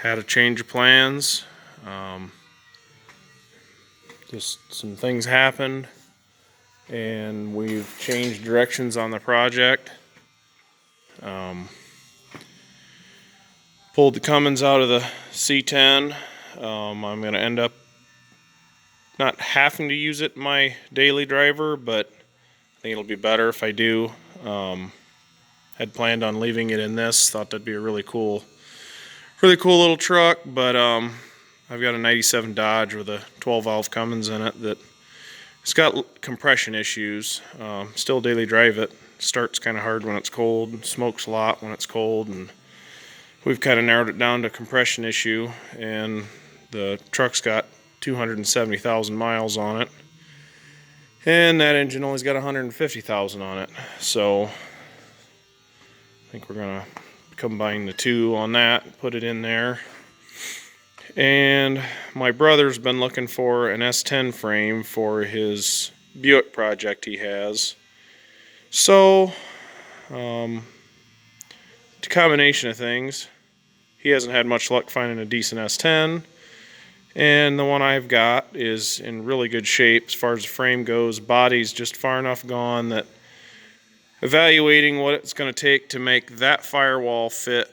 had a change of plans. Just some things happened, and we've changed directions on the project. Pulled the Cummins out of the s10. I'm going to end up not having to use it in my daily driver, but I think it'll be better if I do. Had planned on leaving it in this. Thought that'd be a really cool little truck, but I've got a 97 Dodge with a 12-valve Cummins in it that it's got compression issues. Still daily drive it. Starts kind of hard when it's cold, smokes a lot when it's cold, and we've kind of narrowed it down to compression issue, and the truck's got 270,000 miles on it, and that engine only's got 150,000 on it. So I think we're gonna combine the two on that, put it in there. And my brother's been looking for an S10 frame for his Buick project he has. So it's a combination of things. He hasn't had much luck finding a decent S10, and the one I've got is in really good shape as far as the frame goes. Body's just far enough gone that evaluating what it's going to take to make that firewall fit.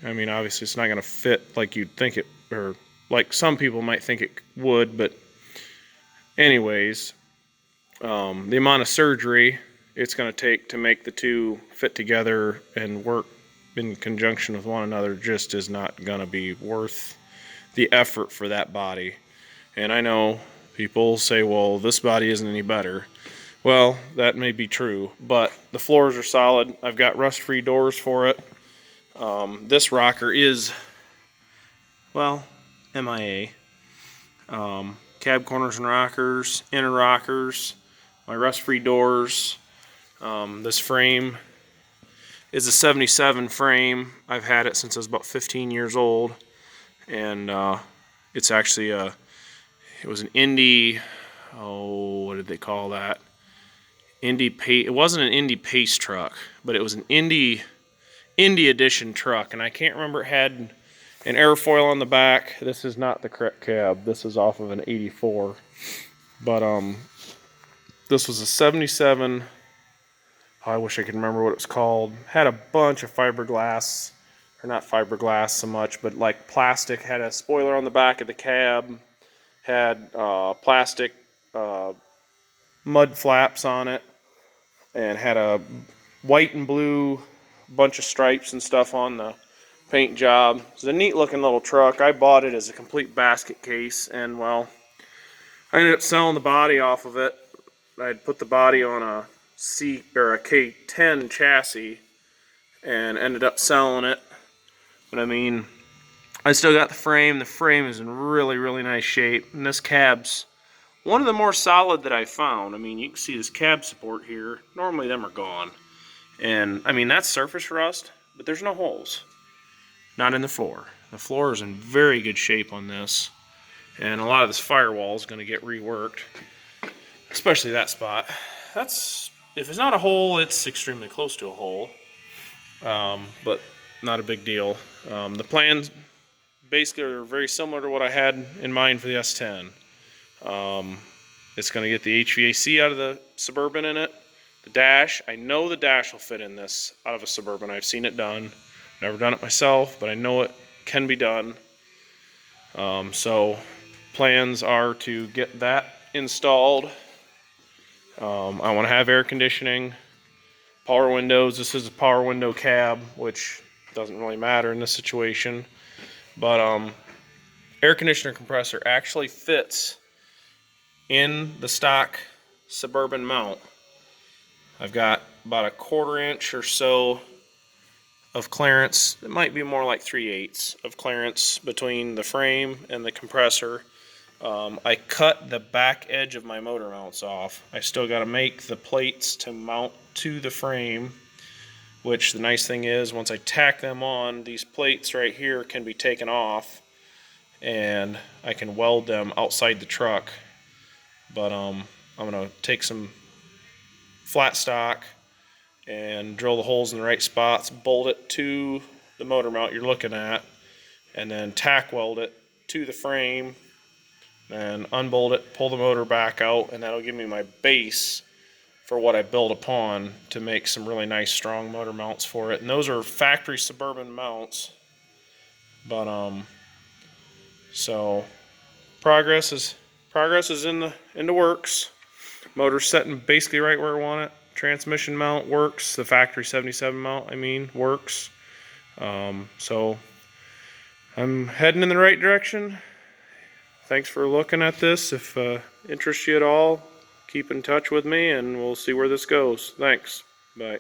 I mean, obviously it's not going to fit like you'd think it, or like some people might think it would, but anyways, the amount of surgery it's going to take to make the two fit together and work in conjunction with one another just is not going to be worth the effort for that body. And I know people say, well, this body isn't any better. Well, that may be true, but the floors are solid. I've got rust-free doors for it. This rocker is, well, MIA. Cab corners and rockers, inner rockers, my rust-free doors. This frame is a 77 frame. I've had it since I was about 15 years old, and it's actually it was an Indy, what did they call that? It wasn't an Indy Pace truck, but it was an Indy edition truck, and I can't remember, it had an airfoil on the back. This is not the correct cab. This is off of an 84, but this was a 77. I wish I could remember what it was called. Had a bunch of fiberglass, or not fiberglass so much, but like plastic. Had a spoiler on the back of the cab. Had plastic mud flaps on it, and had a white and blue bunch of stripes and stuff on the paint job. It's a neat looking little truck. I bought it as a complete basket case, and well, I ended up selling the body off of it. I'd put the body on a K10 chassis and ended up selling it. But I mean, I still got the frame. The frame is in really nice shape, and this cab's one of the more solid that I found. I mean, you can see this cab support here. Normally them are gone, and I mean, that's surface rust, but there's no holes. Not in the floor. The floor is in very good shape on this, and a lot of this firewall is going to get reworked, especially that spot. That's, if it's not a hole, it's extremely close to a hole, but not a big deal. The plans basically are very similar to what I had in mind for the S10. It's going to get the HVAC out of the Suburban in it. The dash, I know the dash will fit in this out of a Suburban. I've seen it done. Never done it myself, but I know it can be done. So plans are to get that installed. I want to have air conditioning, power windows. This is a power window cab, which doesn't really matter in this situation. But air conditioner compressor actually fits in the stock Suburban mount. I've got about a 1/4 inch or so of clearance. It might be more like 3/8 of clearance between the frame and the compressor. I cut the back edge of my motor mounts off. I still got to make the plates to mount to the frame, which the nice thing is, once I tack them on, these plates right here can be taken off and I can weld them outside the truck. But I'm going to take some flat stock and drill the holes in the right spots, bolt it to the motor mount you're looking at, and then tack weld it to the frame, and unbolt it, pull the motor back out, and that'll give me my base for what I build upon to make some really nice strong motor mounts for it. And those are factory Suburban mounts. But so progress is in the works. Motor's setting basically right where I want it. Transmission mount works. The factory 77 mount, I mean, works. So I'm heading in the right direction. Thanks for looking at this. If interests you at all, keep in touch with me and we'll see where this goes. Thanks. Bye.